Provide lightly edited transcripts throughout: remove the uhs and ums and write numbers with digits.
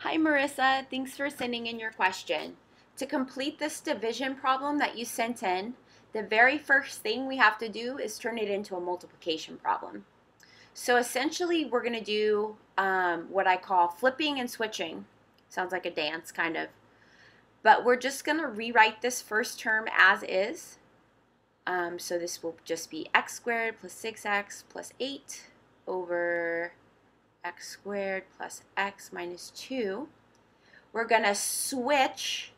Hi Marissa, thanks for sending in your question. To complete this division problem that you sent in, the very first thing we have to do is turn it into a multiplication problem. So essentially we're going to do what I call flipping and switching. Sounds like a dance kind of. But we're just going to rewrite this first term as is. So this will just be x squared plus 6x plus 8 over x squared plus x minus 2. We're going to switch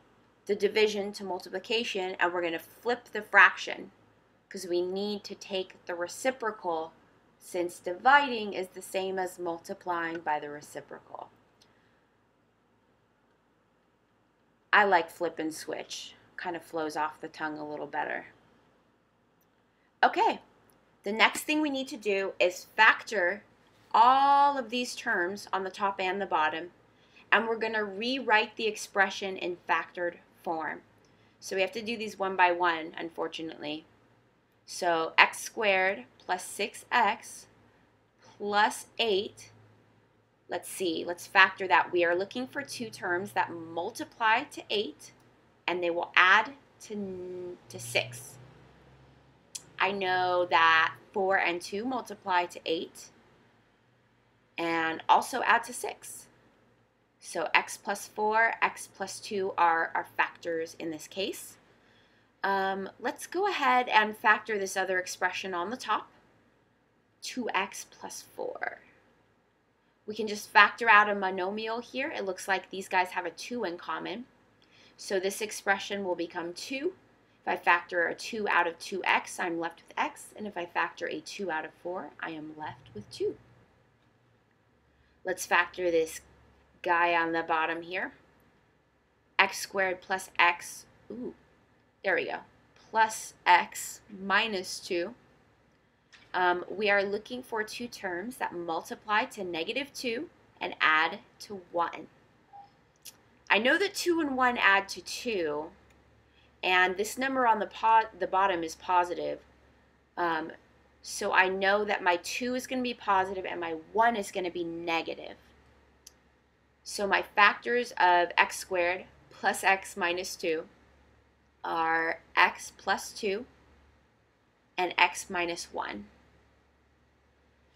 the division to multiplication, and we're going to flip the fraction because we need to take the reciprocal since dividing is the same as multiplying by the reciprocal. I like flip and switch. Kind of flows off the tongue a little better. Okay, the next thing we need to do is factor all of these terms on the top and the bottom, and we're going to rewrite the expression in factored form. So we have to do these one by one, unfortunately. So x squared plus 6x plus 8. Let's see, let's factor that. We are looking for two terms that multiply to 8, and they will add to 6. I know that 4 and 2 multiply to 8 and also add to 6. So x plus 4, x plus 2 are our factors in this case. Let's go ahead and factor this other expression on the top, 2x plus 4. We can just factor out a monomial here. It looks like these guys have a 2 in common. So this expression will become 2. If I factor a 2 out of 2x, I'm left with x. And if I factor a 2 out of 4, I am left with 2. Let's factor this guy on the bottom here. X squared plus x, there we go, plus x minus 2. We are looking for two terms that multiply to -2 and add to 1. I know that 2 and 1 add to 2, and this number on the bottom is positive. So I know that my 2 is going to be positive and my 1 is going to be negative. So my factors of x squared plus x minus 2 are x plus 2 and x minus 1.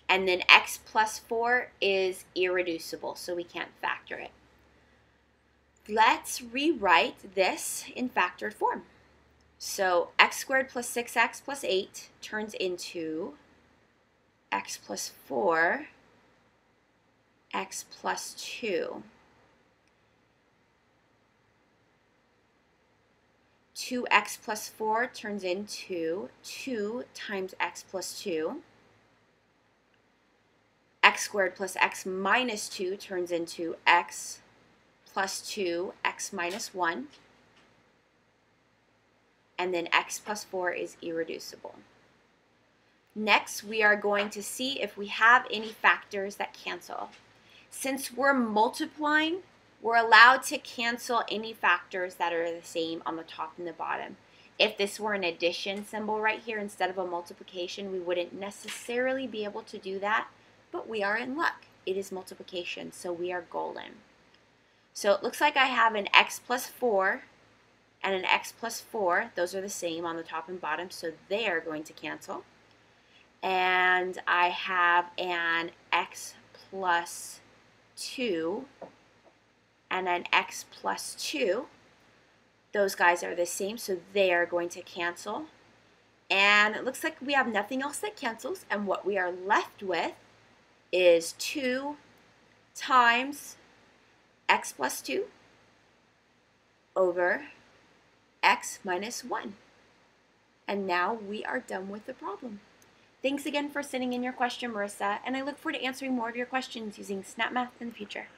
And then x plus 4 is irreducible, so we can't factor it. Let's rewrite this in factored form. So x squared plus 6x plus 8 turns into x plus 4, x plus 2. 2x plus 4 turns into 2 times x plus 2. X squared plus x minus 2 turns into x plus 2, x minus 1. And then x plus 4 is irreducible. Next, we are going to see if we have any factors that cancel. Since we're multiplying, we're allowed to cancel any factors that are the same on the top and the bottom. If this were an addition symbol right here instead of a multiplication, we wouldn't necessarily be able to do that, but we are in luck. It is multiplication, so we are golden. So it looks like I have an x plus 4 and an x plus 4. Those are the same on the top and bottom, so they are going to cancel. And I have an x plus 2 and an x plus 2. Those guys are the same, so they are going to cancel. And it looks like we have nothing else that cancels, and what we are left with is 2 times x plus 2 over x minus 1. And now we are done with the problem. Thanks again for sending in your question, Marissa, and I look forward to answering more of your questions using Snap Math in the future.